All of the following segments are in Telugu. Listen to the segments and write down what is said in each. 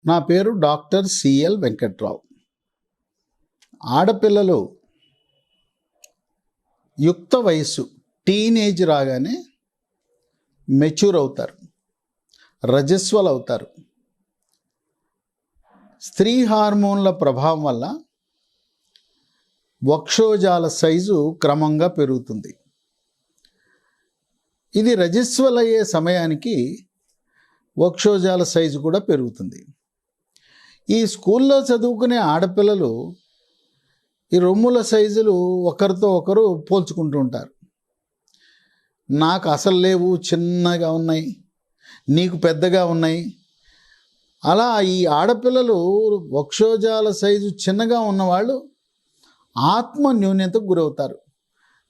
నా పేరు డాక్టర్ సిఎల్ వెంకట్రావు. ఆడపిల్లలు యుక్త వయస్సు టీనేజ్ రాగానే మెచ్యూర్ అవుతారు, రజస్వలు అవుతారు. స్త్రీ హార్మోన్ల ప్రభావం వల్ల వక్షోజాల సైజు క్రమంగా పెరుగుతుంది. ఇది రజస్వలయ్యే సమయానికి వక్షోజాల సైజు కూడా పెరుగుతుంది. ఈ స్కూల్లో చదువుకునే ఆడపిల్లలు ఈ రొమ్ముల సైజులు ఒకరితో ఒకరు పోల్చుకుంటూ ఉంటారు. నాకు అసలు లేవు, చిన్నగా ఉన్నాయి, నీకు పెద్దగా ఉన్నాయి. అలా ఈ ఆడపిల్లలు వక్షోజాల సైజు చిన్నగా ఉన్నవాళ్ళు ఆత్మ న్యూన్యతకు గురవుతారు.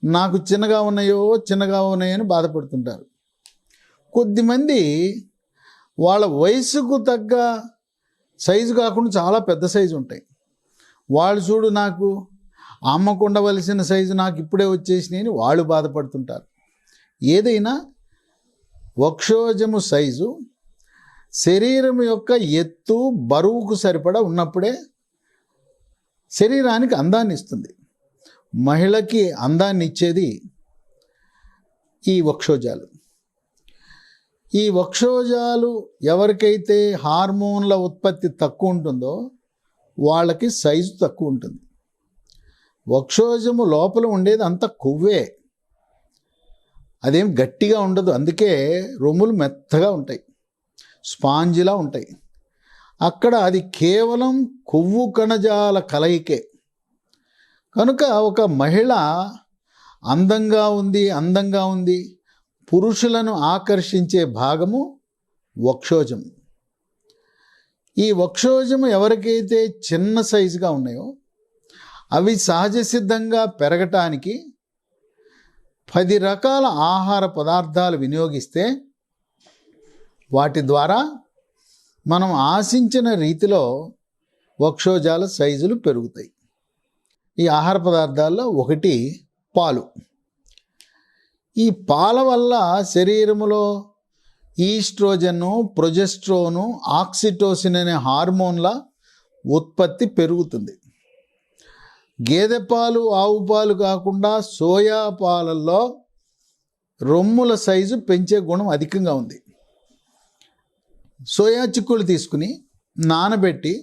నాకు చిన్నగా ఉన్నాయని బాధపడుతుంటారు. కొద్దిమంది వాళ్ళ వయసుకు తగ్గ సైజు కాకుండా చాలా పెద్ద సైజు ఉంటాయి. వాళ్ళు చూడు, నాకు అమ్మకు ఉండవలసిన సైజు నాకు ఇప్పుడే వచ్చేసినాయని వాళ్ళు బాధపడుతుంటారు. ఏదైనా వక్షోజము సైజు శరీరం యొక్క ఎత్తు బరువుకు సరిపడా ఉన్నప్పుడే శరీరానికి అందాన్ని ఇస్తుంది. మహిళకి అందాన్ని ఇచ్చేది ఈ వక్షోజాలు. ఈ వక్షోజాలు ఎవరికైతే హార్మోన్ల ఉత్పత్తి తక్కువ ఉంటుందో వాళ్ళకి సైజు తక్కువ ఉంటుంది. వక్షోజము లోపల ఉండేది అంత కొవ్వే, అదేం గట్టిగా ఉండదు. అందుకే రొమ్ములు మెత్తగా ఉంటాయి, స్పాంజిలా ఉంటాయి. అక్కడ అది కేవలం కొవ్వు కణజాల కలయికే. కనుక ఒక మహిళ అందంగా ఉంది పురుషులను ఆకర్షించే భాగము వక్షోజము. ఈ వక్షోజము ఎవరికైతే చిన్న సైజుగా ఉన్నాయో అవి సహజ సిద్ధంగా పెరగటానికి 10 రకాల ఆహార పదార్థాలు వినియోగిస్తే వాటి ద్వారా మనం ఆశించిన రీతిలో వక్షోజాల సైజులు పెరుగుతాయి. ఈ ఆహార పదార్థాల్లో ఒకటి పాలు. ఈ పాల వల్ల శరీరములో ఈస్ట్రోజను, ప్రొజెస్ట్రోను, ఆక్సిటోసిన్ అనే హార్మోన్ల ఉత్పత్తి పెరుగుతుంది. గేదె పాలు, ఆవు పాలు కాకుండా సోయా పాలల్లో రొమ్ముల సైజు పెంచే గుణం అధికంగా ఉంది. సోయా చిక్కులు తీసుకుని నానబెట్టి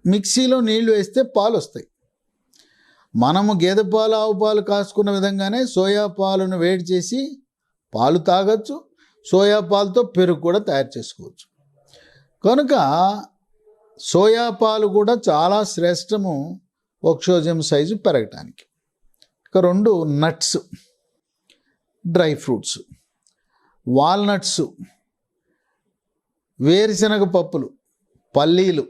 మిక్సీలో నీళ్లు వేస్తే పాలు వస్తాయి. మనము గేదె పాలు, ఆవు పాలు కాసుకున్న విధంగానే సోయా పాలను వేడి చేసి పాలు తాగొచ్చు. సోయా పాలతో పెరుగు కూడా తయారు చేసుకోవచ్చు. కనుక సోయా పాలు కూడా చాలా శ్రేష్టము వక్షోజం సైజు పెరగటానికి. ఇక 2 నట్స్, డ్రై ఫ్రూట్స్, వాల్నట్స్, వేరుశనగ పప్పులు, పల్లీలు,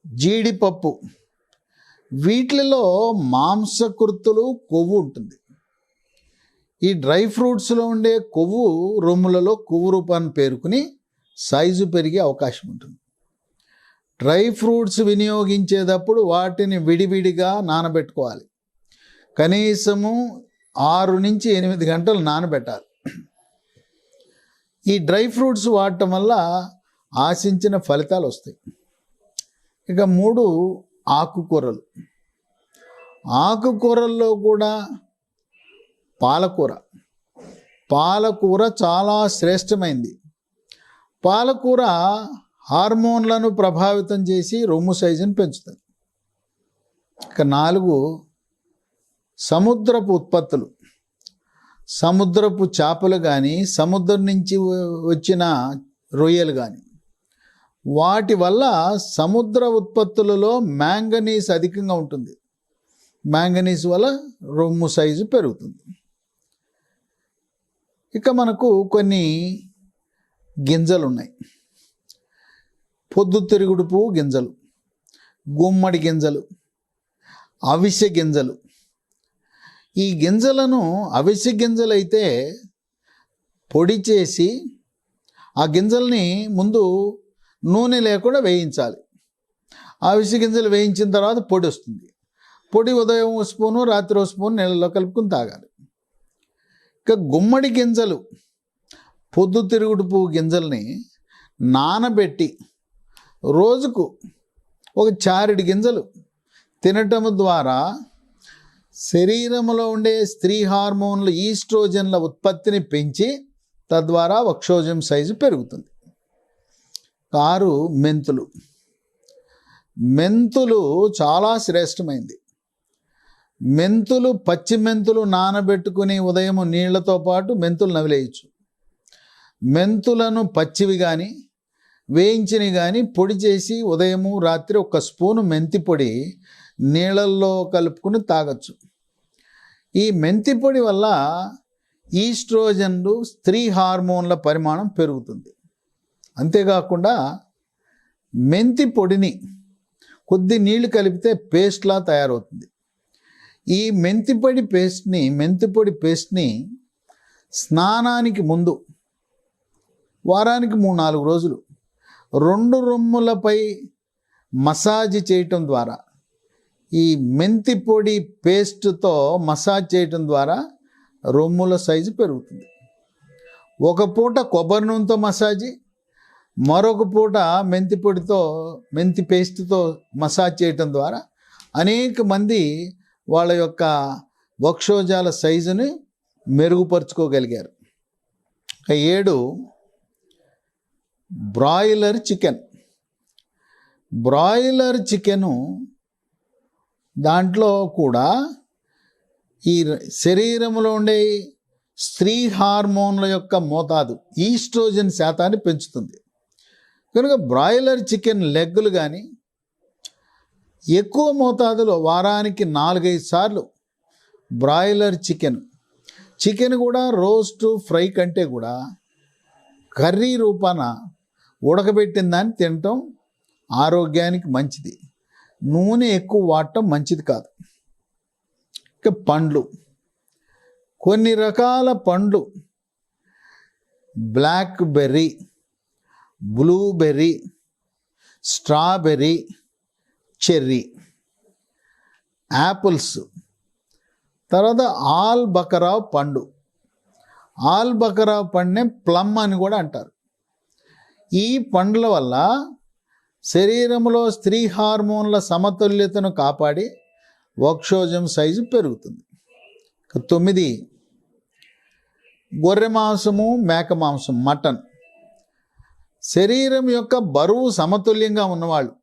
జీడిపప్పు, వీటిలో మాంసకృతులు, కొవ్వు ఉంటుంది. ఈ డ్రై ఫ్రూట్స్లో ఉండే కొవ్వు రొమ్ములలో కొవ్వు రూపాన్ని పేరుకుని సైజు పెరిగే అవకాశం ఉంటుంది. డ్రై ఫ్రూట్స్ వినియోగించేటప్పుడు వాటిని విడివిడిగా నానబెట్టుకోవాలి. కనీసము 6 నుంచి 8 గంటలు నానబెట్టాలి. ఈ డ్రై ఫ్రూట్స్ వాడటం వల్ల ఆశించిన ఫలితాలు వస్తాయి. ఇక 3 ఆకుకూరలు. ఆకుకూరల్లో కూడా పాలకూర చాలా శ్రేష్టమైంది. పాలకూర హార్మోన్లను ప్రభావితం చేసి రొమ్ము సైజును పెంచుతుంది. ఇక 4 సముద్రపు ఉత్పత్తులు. సముద్రపు చేపలు కానీ, సముద్రం నుంచి వచ్చిన రొయ్యలు కానీ, వాటి వల్ల సముద్ర ఉత్పత్తులలో మ్యాంగనీస్ అధికంగా ఉంటుంది. మ్యాంగనీస్ వల్ల రొమ్ము సైజు పెరుగుతుంది. ఇక మనకు కొన్ని గింజలు ఉన్నాయి. పొద్దుతిరుగుడు పువ్వు గింజలు, గుమ్మడి గింజలు, అవిసె గింజలు. ఈ గింజలను అవిసె గింజలైతే పొడి చేసి ఆ గింజల్ని ముందు నూనె లేకుండా వేయించాలి. అవిసె గింజలు వేయించిన తర్వాత పొడి వస్తుంది. పొడి ఉదయం 1 స్పూను, రాత్రి 1 స్పూను నీళ్ళలో కలుపుకుని తాగాలి. ఇక గుమ్మడి గింజలు, పొద్దుతిరుగుడు పువ్వు గింజల్ని నానబెట్టి రోజుకు ఒక చారెడు గింజలు తినటం ద్వారా శరీరంలో ఉండే స్త్రీ హార్మోన్ల ఈస్ట్రోజన్ల ఉత్పత్తిని పెంచి తద్వారా వక్షోజం సైజు పెరుగుతుంది. 6 మెంతులు. మెంతులు చాలా శ్రేష్టమైంది. పచ్చి మెంతులు నానబెట్టుకుని ఉదయం నీళ్లతో పాటు మెంతులు నవిలేయచ్చు. మెంతులను పచ్చివి కానీ వేయించినవి కానీ పొడి చేసి ఉదయము రాత్రి 1 స్పూను మెంతి పొడి నీళ్ళల్లో కలుపుకుని తాగొచ్చు. ఈ మెంతి పొడి వల్ల ఈస్ట్రోజన్లు స్త్రీ హార్మోన్ల పరిమాణం పెరుగుతుంది. అంతేకాకుండా మెంతి పొడిని కొద్ది నీళ్లు కలిపితే పేస్ట్లా తయారవుతుంది. ఈ మెంతి పొడి పేస్ట్ని స్నానానికి ముందు వారానికి 3-4 రోజులు 2 రొమ్ములపై మసాజ్ చేయటం ద్వారా, ఈ మెంతి పొడి పేస్ట్తో మసాజ్ చేయటం ద్వారా రొమ్ముల సైజు పెరుగుతుంది. ఒక పూట కొబ్బరి నూనెతో మసాజీ, మరొక పూట మెంతి పేస్ట్తో మసాజ్ చేయటం ద్వారా అనేక మంది వాళ్ళ యొక్క వక్షోజాల సైజుని మెరుగుపరుచుకోగలిగారు. 7 బ్రాయిలర్ చికెను. దాంట్లో కూడా ఈ శరీరంలో ఉండే స్త్రీ హార్మోన్ల యొక్క మోతాదు ఈస్ట్రోజన్ శాతాన్ని పెంచుతుంది. కనుక బ్రాయిలర్ చికెన్ లెగ్గులు కానీ ఎక్కువ మోతాదులో వారానికి 4-5 సార్లు బ్రాయిలర్ చికెన్ కూడా రోస్ట్ ఫ్రై కంటే కూడా కర్రీ రూపాన ఉడకబెట్టిన దాన్ని తినటం ఆరోగ్యానికి మంచిది. నూనె ఎక్కువ వాడటం మంచిది కాదు. ఇక పండ్లు, కొన్ని రకాల పండ్లు, black berry, blueberry, strawberry, cherry, apples, తర్వాత ఆల్ బకరావ్ పండునే ప్లమ్ అని కూడా అంటారు. ఈ పండ్ల వల్ల శరీరంలో స్త్రీ హార్మోన్ల సమతుల్యతను కాపాడి వక్షోజం సైజు పెరుగుతుంది. 9 గొర్రె మాంసము, మేక మాంసం, మటన్. శరీరం యొక్క బరువు సమతుల్యంగా ఉన్నవాళ్ళు,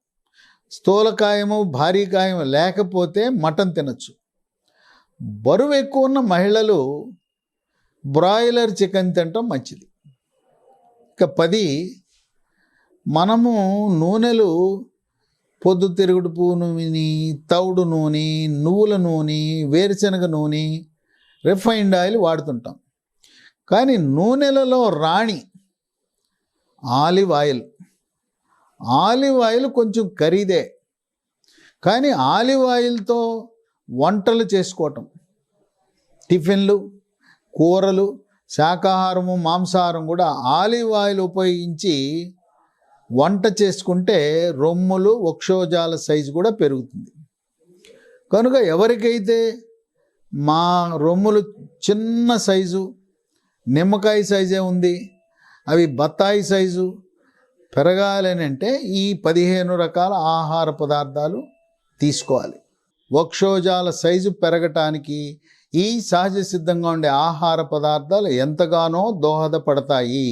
స్థూలకాయము భారీకాయం లేకపోతే మటన్ తినచ్చు. బరువు ఎక్కువ ఉన్న మహిళలు బ్రాయిలర్ చికెన్ తినటం మంచిది. ఇక 10 మనము నూనెలు పొద్దుతిరుగుడుపు నూనె, తౌడు నూనె, నువ్వుల నూనె, వేరుశనగ నూనె, రిఫైన్డ్ ఆయిల్ వాడుతుంటాం. కానీ నూనెలలో రాణి ఆలివ్ ఆయిల్ కొంచెం ఖరీదే. కానీ ఆలివ్ ఆయిల్తో వంటలు చేసుకోవటం, టిఫిన్లు, కూరలు, శాకాహారము, మాంసాహారం కూడా ఆలివ్ ఆయిల్ ఉపయోగించి వంట చేసుకుంటే రొమ్ములు, వక్షోజాల సైజు కూడా పెరుగుతుంది. కనుక ఎవరికైతే మా రొమ్ములు చిన్న సైజు, నిమ్మకాయ సైజే ఉంది, అవి బత్తాయి సైజు పెరగాలని అంటే ఈ 15 రకాల ఆహార పదార్థాలు తీసుకోవాలి. వక్షోజాల సైజు పెరగటానికి ఈ సహజ సిద్ధంగా ఉండే ఆహార పదార్థాలు ఎంతగానో దోహదపడతాయి.